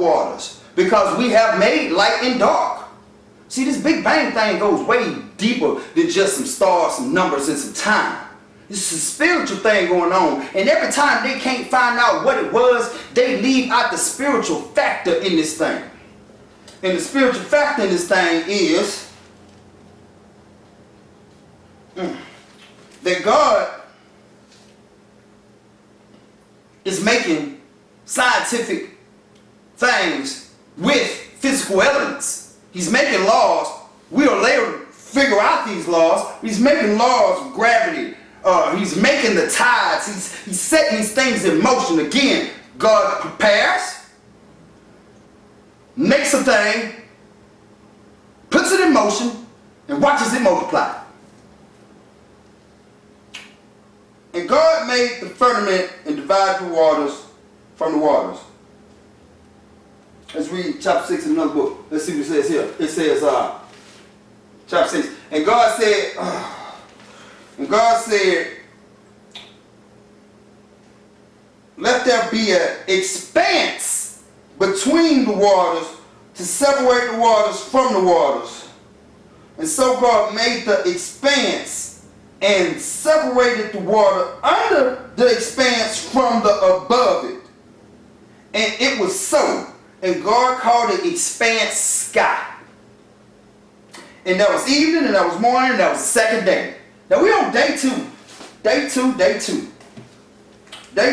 waters, because we have made light and dark. See, this Big Bang thing goes way deeper than just some stars, some numbers, and some time. It's a spiritual thing going on. And every time they can't find out what it was, they leave out the spiritual factor in this thing. And the spiritual factor in this thing is that God is making scientific things with physical evidence. He's making laws. We'll later figure out these laws. He's making laws of gravity. He's making the tides. He's setting these things in motion. Again, God prepares, makes a thing, puts it in motion, and watches it multiply. And God made the firmament and divided the waters from the waters. Let's read chapter 6 in another book. Let's see what it says here. It says, chapter 6. And God said, let there be an expanse between the waters to separate the waters from the waters. And so God made the expanse and separated the water under the expanse from the above it. And it was so. And God called it expanse sky. And that was evening, and that was morning, and that was the second day. Now we're on day 2. Day 2. Day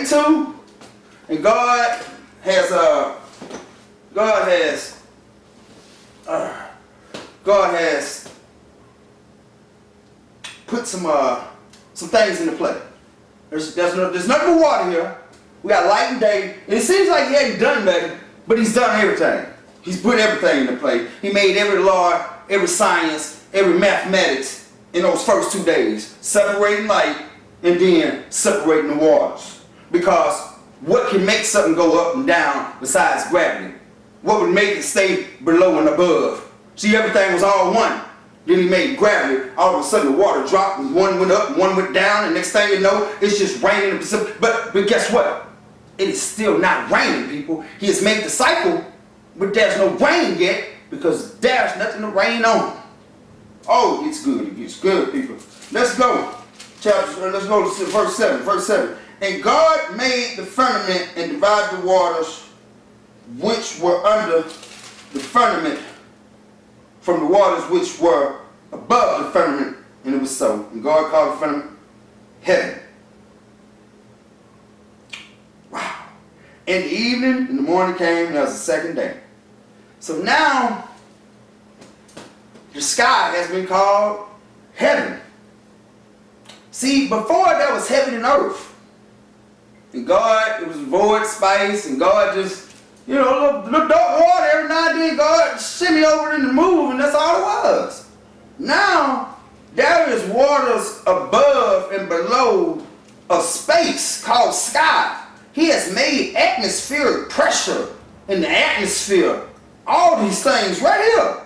2. And God has put some things into play. There's nothing but water here. We got light and day. And it seems like he hadn't done nothing, but he's done everything. He's put everything into play. He made every law, every science, every mathematics in those first 2 days. Separating light and then separating the waters. Because what can make something go up and down besides gravity? What would make it stay below and above? See, everything was all one. Then he made gravity. All of a sudden the water dropped and one went up and one went down, and next thing you know, it's just raining. But guess what? It is still not raining, people. He has made the cycle, but there's no rain yet because there's nothing to rain on. Oh, it's good. It gets good, people. Let's go. Let's go to verse 7. Verse 7. And God made the firmament and divided the waters which were under the firmament from the waters which were above the firmament, and it was so. And God called the firmament heaven. Wow. In the evening, and the morning came, and that was the second day. So now, the sky has been called heaven. See, before there was heaven and earth. And God, it was void space, and God just, little dark water every now and then. God shimmy over in the move, and that's all it was. Now, there is waters above and below a space called sky. He has made atmospheric pressure in the atmosphere. All these things right here.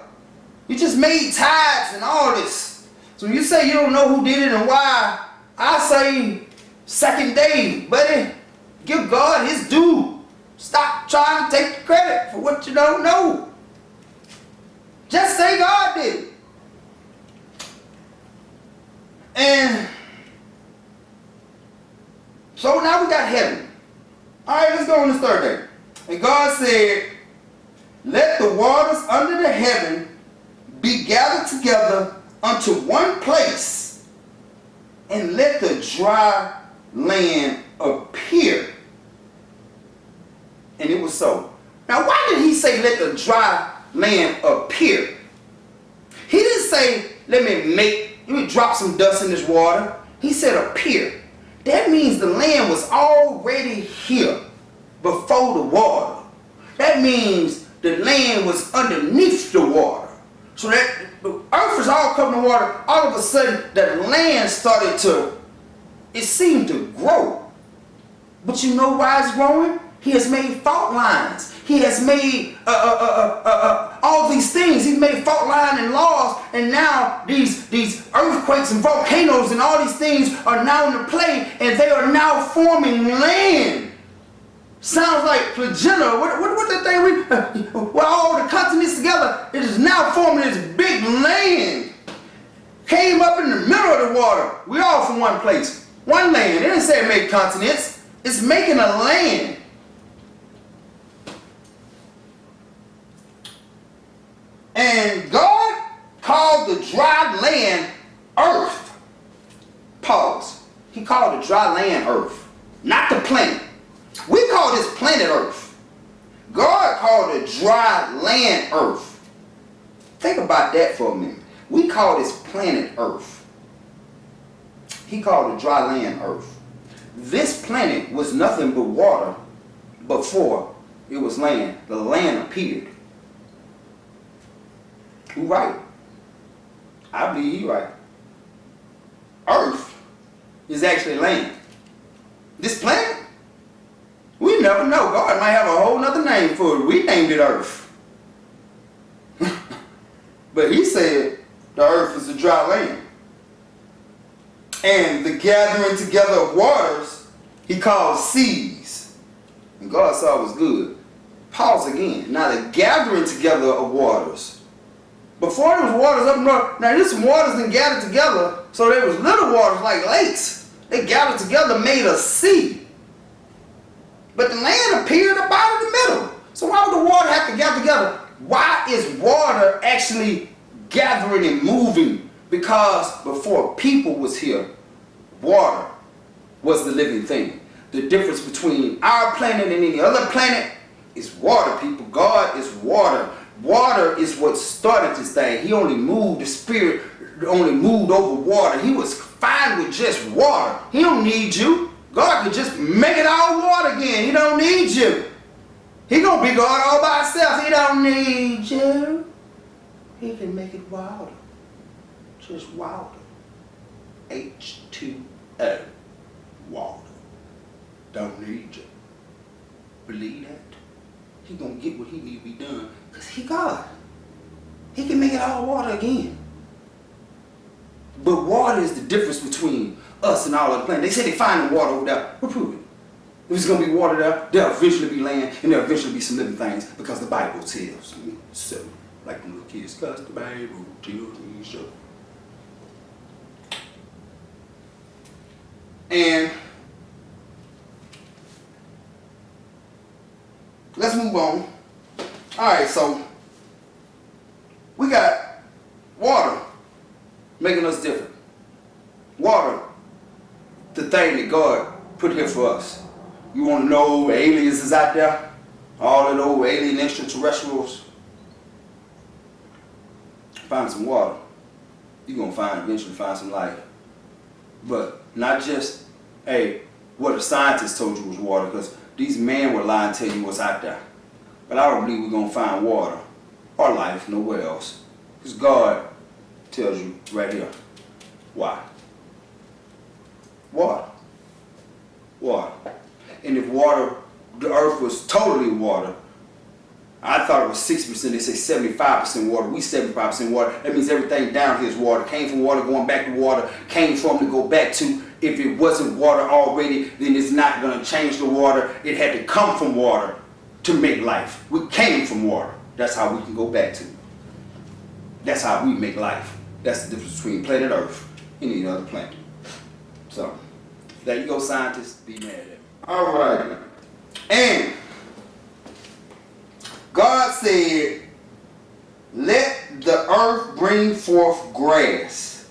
He just made tides and all this. So when you say you don't know who did it and why, I say second day, buddy. Give God his due. Stop trying to take the credit for what you don't know. Just say God did it. And so now we got heaven. All right, let's go on this third day. And God said, let the waters under the heaven be gathered together unto one place, and let the dry land appear. And it was so. Now, why did he say let the dry land appear? He didn't say let me drop some dust in this water. He said appear. That means the land was already here before the water. That means the land was underneath the water. So that the earth is all covered in water. All of a sudden, the land started to, it seemed to grow. But you know why it's growing? He has made fault lines. He has made all these things. He's made fault line and laws, and now these earthquakes and volcanoes and all these things are now in play, and they are now forming land. Sounds like Plagina. What that thing where all the continents together, it is now forming this big land. Came up in the middle of the water. We all from one place. One land. It didn't say it made continents. It's making a land. And God called the dry land earth. Pause. He called the dry land earth, not the planet. We call this planet earth. God called the dry land earth. Think about that for a minute. We call this planet earth. He called the dry land earth. This planet was nothing but water before it was land. The land appeared. Who right? I believe he right. Earth is actually land. This planet, we never know. God might have a whole nother name for it. We named it Earth. But he said the earth is a dry land. And the gathering together of waters, he called seas. And God saw it was good. Pause again. Now the gathering together of waters. Before there was waters up north, now there's some waters that gathered together, so there was little waters like lakes. They gathered together, made a sea. But the land appeared about in the middle. So why would the water have to gather together? Why is water actually gathering and moving? Because before people was here, water was the living thing. The difference between our planet and any other planet is water, people. God is water. Water is what started this thing. He only moved, the spirit only moved over water. He was fine with just water. He don't need you. God could just make it all water again. He don't need you. He gonna be God all by himself. He don't need you. He can make it wilder. Just wilder. H2O. Water. Don't need you. Believe that? He gonna get what he need to be done. Because he God. He can make it all water again. But water is the difference between us and all other planets. They say they find the water over there. We'll prove it. If it's going to be water there, there'll eventually be land, and there'll eventually be some living things, because the Bible tells me so. Like the little kids, because the Bible tells me so. And let's move on. Alright, so we got water making us different. Water, the thing that God put here for us. You want to know aliens is out there? All of those alien extraterrestrials? Find some water. You're going to eventually find some life. But not just, hey, what a scientist told you was water, because these men were lying to tell you what's out there. But I don't believe we're going to find water or life nowhere else. Because God tells you right here. Why? Water. Water. And if water, the earth was totally water, I thought it was 60%, they say 75% water, we 75% water. That means everything down here is water. Came from water, going back to water, came from to go back to. If it wasn't water already, then it's not going to change the water. It had to come from water to make life. We came from water. That's how we can go back to. That's how we make life. That's the difference between planet Earth and any other planet. So, there you go, scientists. Be mad at me. All right. And God said, let the earth bring forth grass,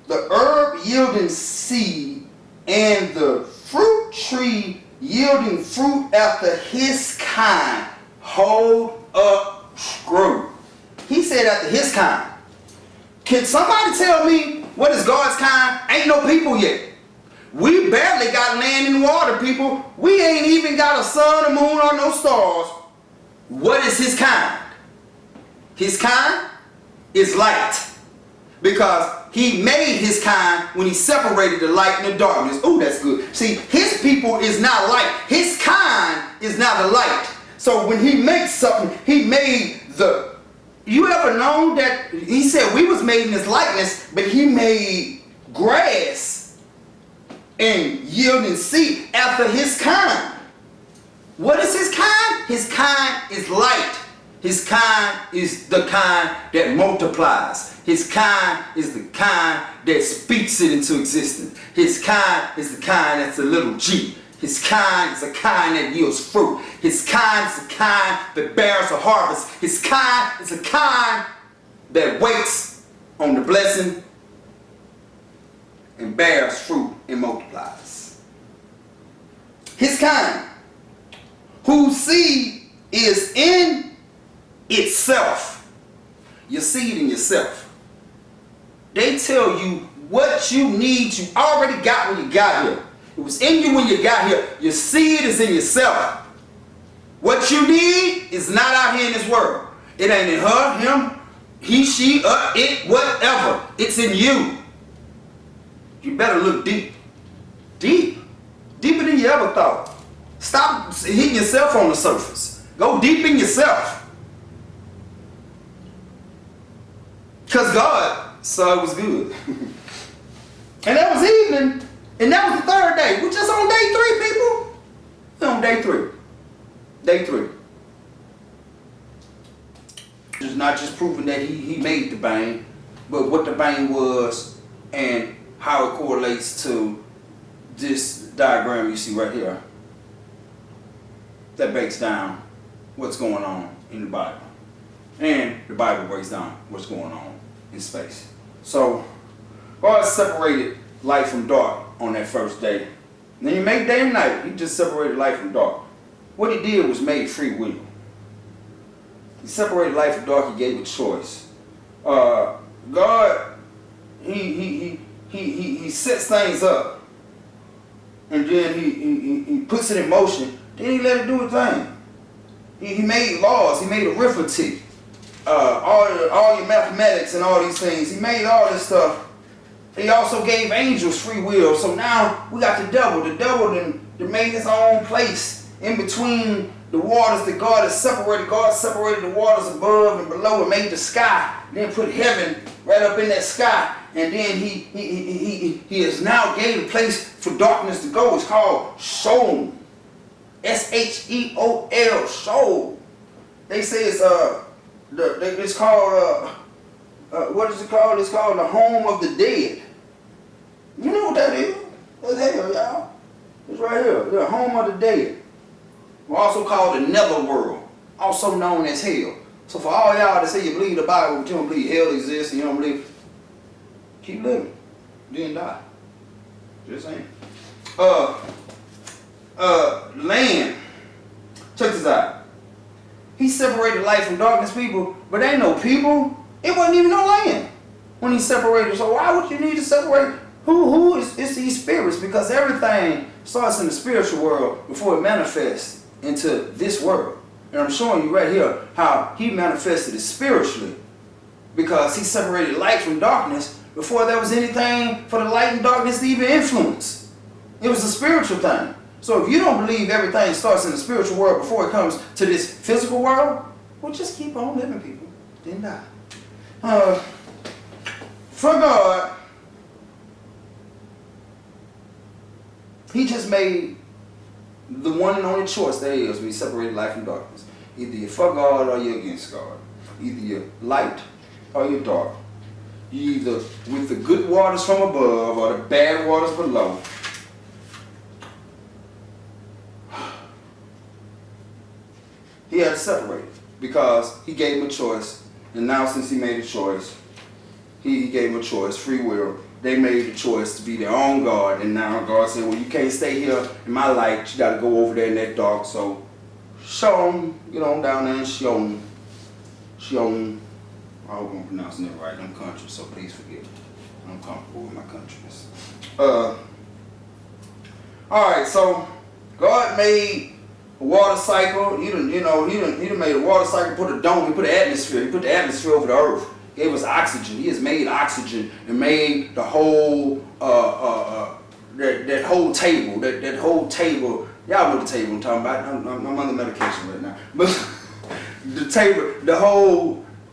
the herb yielding seed, and the fruit tree yielding fruit after his kind. Hold up, screw. He said after his kind. Can somebody tell me what is God's kind? Ain't no people yet. We barely got land and water, people. We ain't even got a sun, a moon, or no stars. What is his kind? His kind is light. Because he made his kind when he separated the light and the darkness. Oh, that's good. See, his people is not light. His kind is not the light. So when he makes something, he made the... You ever known that he said we was made in his likeness, but he made grass and yielding seed after his kind. What is his kind? His kind is light. His kind is the kind that multiplies. His kind is the kind that speaks it into existence. His kind is the kind that's a little G. His kind is a kind that yields fruit. His kind is the kind that bears a harvest. His kind is a kind that waits on the blessing and bears fruit and multiplies. His kind, whose seed is in itself. Your seed in yourself. They tell you what you need, you already got when you got here. It was in you when you got here. Your seed is in yourself. What you need is not out here in this world. It ain't in her, him, he, she, it, whatever. It's in you. You better look deep. Deep. Deeper than you ever thought. Stop hitting yourself on the surface. Go deep in yourself. Because God saw it was good. And that was evening. And that was the third day. We're just on day 3, people. We're on day 3. Day 3. It's not just proving that he made the bang, but what the bang was and how it correlates to this diagram you see right here. That breaks down what's going on in the Bible. And the Bible breaks down what's going on in space. So, God separated light from dark on that first day. And then he made day and night. He just separated light from dark. What he did was made free will. He separated light from dark. He gave a choice. God, he sets things up, and then he puts it in motion. Then he let it do its thing. He made laws. He made arithmetic, all your mathematics and all these things. He made all this stuff. He also gave angels free will. So now we got the devil. The devil then made his own place in between the waters that God has separated. God separated the waters above and below and made the sky. Then put heaven right up in that sky. And then he has now gave a place for darkness to go. It's called Sheol. S-H-E-O-L. Sheol. They say it's called what is it called? It's called the home of the dead. You know what that is? That's hell, y'all. It's right here. The home of the dead. We're also called the netherworld, also known as hell. So for all y'all that say you believe the Bible, but you don't believe hell exists and you don't believe, keep living. You didn't die. Just saying. Land. Check this out. He separated light from darkness, people, but ain't no people. It wasn't even no land when he separated. So why would you need to separate? Who is it's these spirits? Because everything starts in the spiritual world before it manifests into this world. And I'm showing you right here how he manifested it spiritually, because he separated light from darkness before there was anything for the light and darkness to even influence. It was a spiritual thing. So if you don't believe everything starts in the spiritual world before it comes to this physical world, well, just keep on living, people. Then die. For God, he just made the one and only choice there is when he separated light from darkness. Either you're for God or you're against God. Either you're light or you're dark. You're either with the good waters from above or the bad waters below. He had to separate it because he gave him a choice. And now since he made a choice, he gave him a choice, free will. They made the choice to be their own God. And now God said, well, you can't stay here in my light. You got to go over there in that dark. So show them, get on down there and show them. I hope I'm pronouncing it right. I'm country, so please forgive me. I'm comfortable with my countryness. Alright, so God made a water cycle. He done made a water cycle, put a dome, he put an atmosphere. He put the atmosphere over the earth. Gave us oxygen. He has made oxygen and made the whole that whole table. That whole table. Y'all know the table I'm talking about. I'm under medication right now. But the table,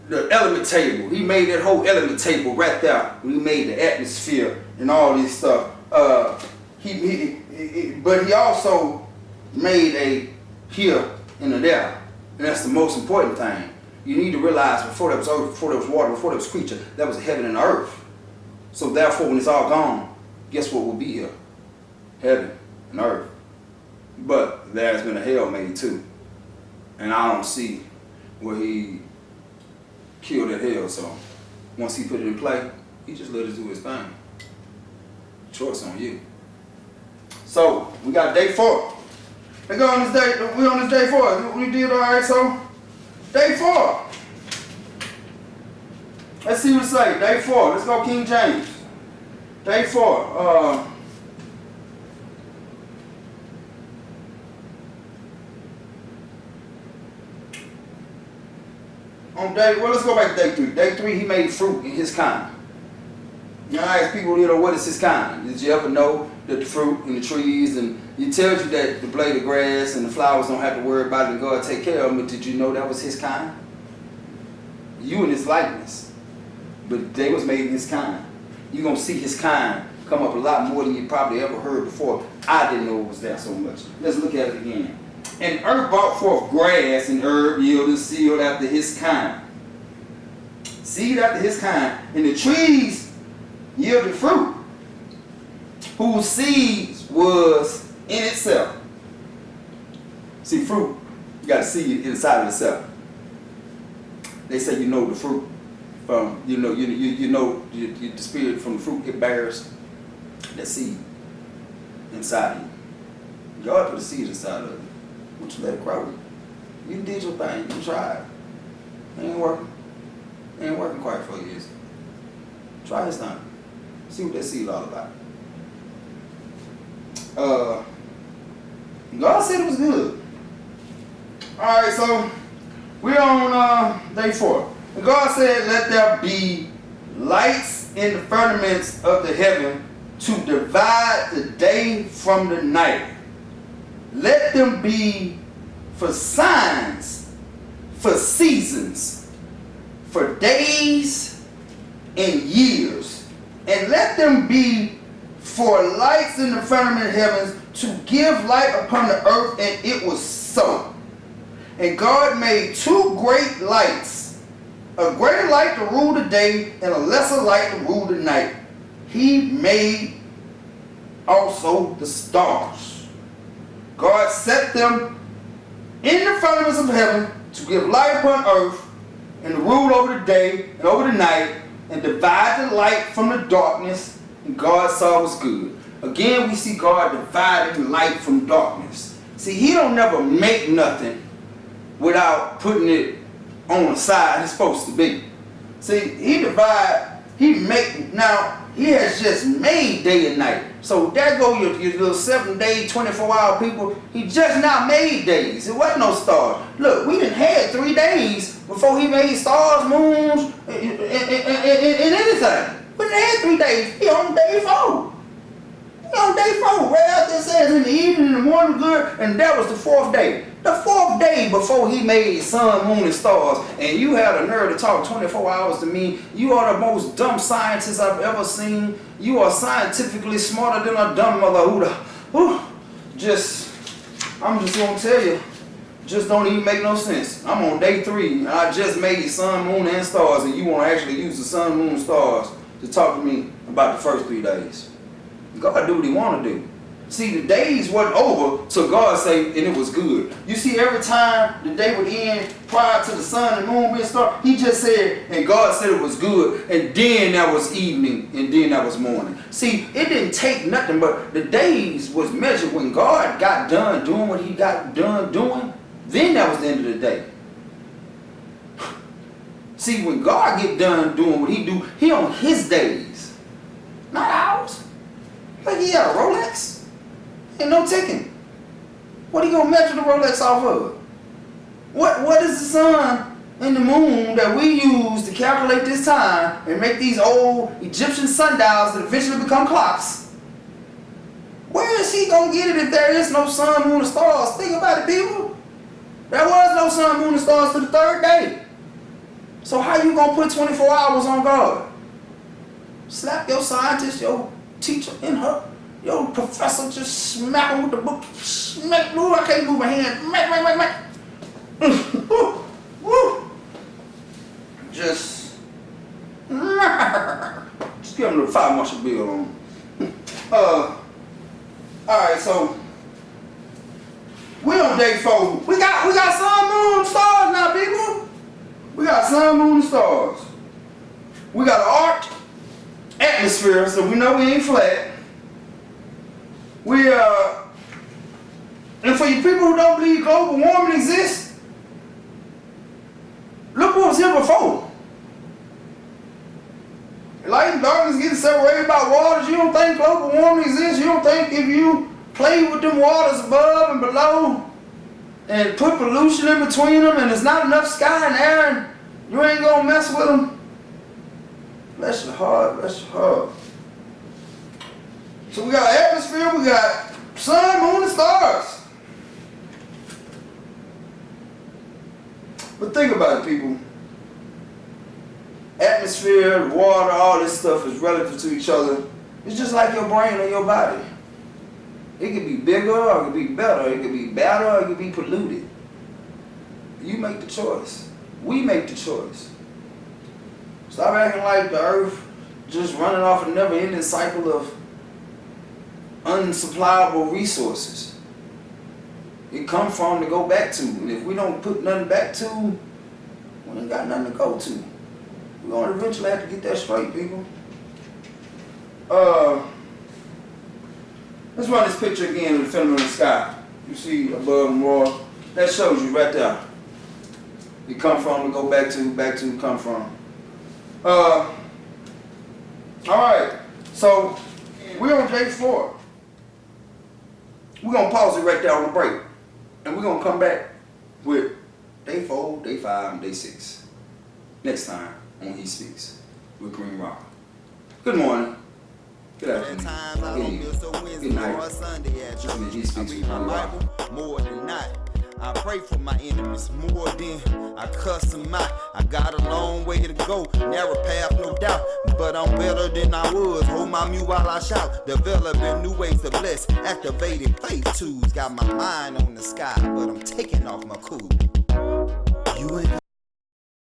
the element table. He made that whole element table right there. He made the atmosphere and all this stuff. But he also made here and there. And that's the most important thing. You need to realize before there was earth, before there was water, before there was creature, there was heaven and earth. So therefore, when it's all gone, guess what will be here? Heaven and earth. But there's been a hell made too. And I don't see where he killed that hell. So once he put it in play, he just let us do his thing. Choice on you. So we got day 4. Let's go on this day. We on this day 4. We did all right. So day 4. Let's see what it say. Day 4. Let's go King James. Day 4. Let's go back to day 3. Day 3, he made fruit in his kind. Now I ask people, what is his kind? Did you ever know that the fruit and the trees, and it tells you that the blade of grass and the flowers don't have to worry about it and God take care of them, but did you know that was his kind? You in his likeness. But they was made in his kind. You're going to see his kind come up a lot more than you probably ever heard before. I didn't know it was there so much. Let's look at it again. And earth brought forth grass, and herb yielded seed after his kind. Seed after his kind. And the trees yielded fruit, whose seed was in itself. See, fruit, you got a seed inside of itself. They say you know the fruit from, you know the spirit from the fruit it bears. That seed inside of you. God put a seed inside of you. Won't you let it grow? You did your thing. You tried. It ain't working. It ain't working quite for you, is it? Try this time. See what that seed all about. God said it was good. Alright, so we're on day 4. And God said, let there be lights in the firmaments of the heaven to divide the day from the night. Let them be for signs, for seasons, for days and years. And let them be for lights in the firmament heavens to give light upon the earth. And it was so. And God made 2 great lights, a greater light to rule the day and a lesser light to rule the night. He made also the stars. God set them in the firmaments of heaven to give light upon earth and to rule over the day and over the night and divide the light from the darkness. And God saw it was good. Again, we see God dividing light from darkness. See, he don't never make nothing without putting it on the side it's supposed to be. See, he has just made day and night. So there go your little 7-day, 24-hour people. He just now made days. It wasn't no stars. Look, we done had 3 days before he made stars, moons, and anything. We done had 3 days. He on day 4. He on day 4. Right after it says in the evening, in the morning, good, and that was the 4th day. The 4th day before he made sun, moon, and stars. And you had a nerve to talk 24 hours to me. You are the most dumb scientist I've ever seen. You are scientifically smarter than a dumb mother who I'm just gonna tell you, just don't even make no sense. I'm on day 3 and I just made sun, moon, and stars, and you want to actually use the sun, moon, and stars to talk to me about the first 3 days. God do what he want to do. See, the days wasn't over till God say, and it was good. You see, every time the day would end prior to the sun and moon being started, he just said, and God said it was good, and then that was evening, and then that was morning. See, it didn't take nothing, but the days was measured when God got done doing what he got done doing, then that was the end of the day. See, when God get done doing what he do, he on his days, not ours. Like he had a Rolex. Ain't no ticking. What are you gonna measure the Rolex off of? What is the sun and the moon that we use to calculate this time and make these old Egyptian sundials that eventually become clocks? Where is he gonna get it if there is no sun, moon, and stars? Think about it, people. There was no sun, moon, and stars to the 3rd day. So how you gonna put 24 hours on God? Slap your scientist, your teacher in her Yo, professor just smack him with the book. Smack, ooh, I can't move my hand. Mac. Woo, woo. Just give him the fire marshal bill on him. Alright, so we on day 4. We got sun, moon, stars now, people. We got sun, moon, and stars. We got an arc atmosphere, so we know we ain't flat. And for you people who don't believe global warming exists, look what was here before. Light and darkness getting separated by waters. You don't think global warming exists? You don't think if you play with them waters above and below and put pollution in between them and there's not enough sky and air and you ain't gonna mess with them? Bless your heart, bless your heart. So we got atmosphere, we got sun, moon, and stars. But think about it, people. Atmosphere, water, all this stuff is relative to each other. It's just like your brain or your body. It could be bigger or it could be better. It could be better or it could be polluted. You make the choice. We make the choice. Stop acting like the earth just running off a never-ending cycle of unsuppliable resources. It come from to go back to. And if we don't put nothing back to, we ain't got nothing to go to. We're going to eventually have to get that straight, people. Let's run this picture again of the film in the sky. You see above and raw. That shows you right there. You come from to go back to, come from. Alright, so we're on day 4. We're going to pause it right there on the break. And we're going to come back with day 4, day 5, and day 6. Next time on He Speaks with Green Rock. Good morning. Good afternoon. Good night. He Speaks with Green Rock. More than not. I pray for my enemies more than I cuss them out. I got a long way to go, narrow path, no doubt. But I'm better than I was. Hold my mute while I shout. Developing new ways to bless. Activating faith tools. Got my mind on the sky, but I'm taking off my cool. You ain't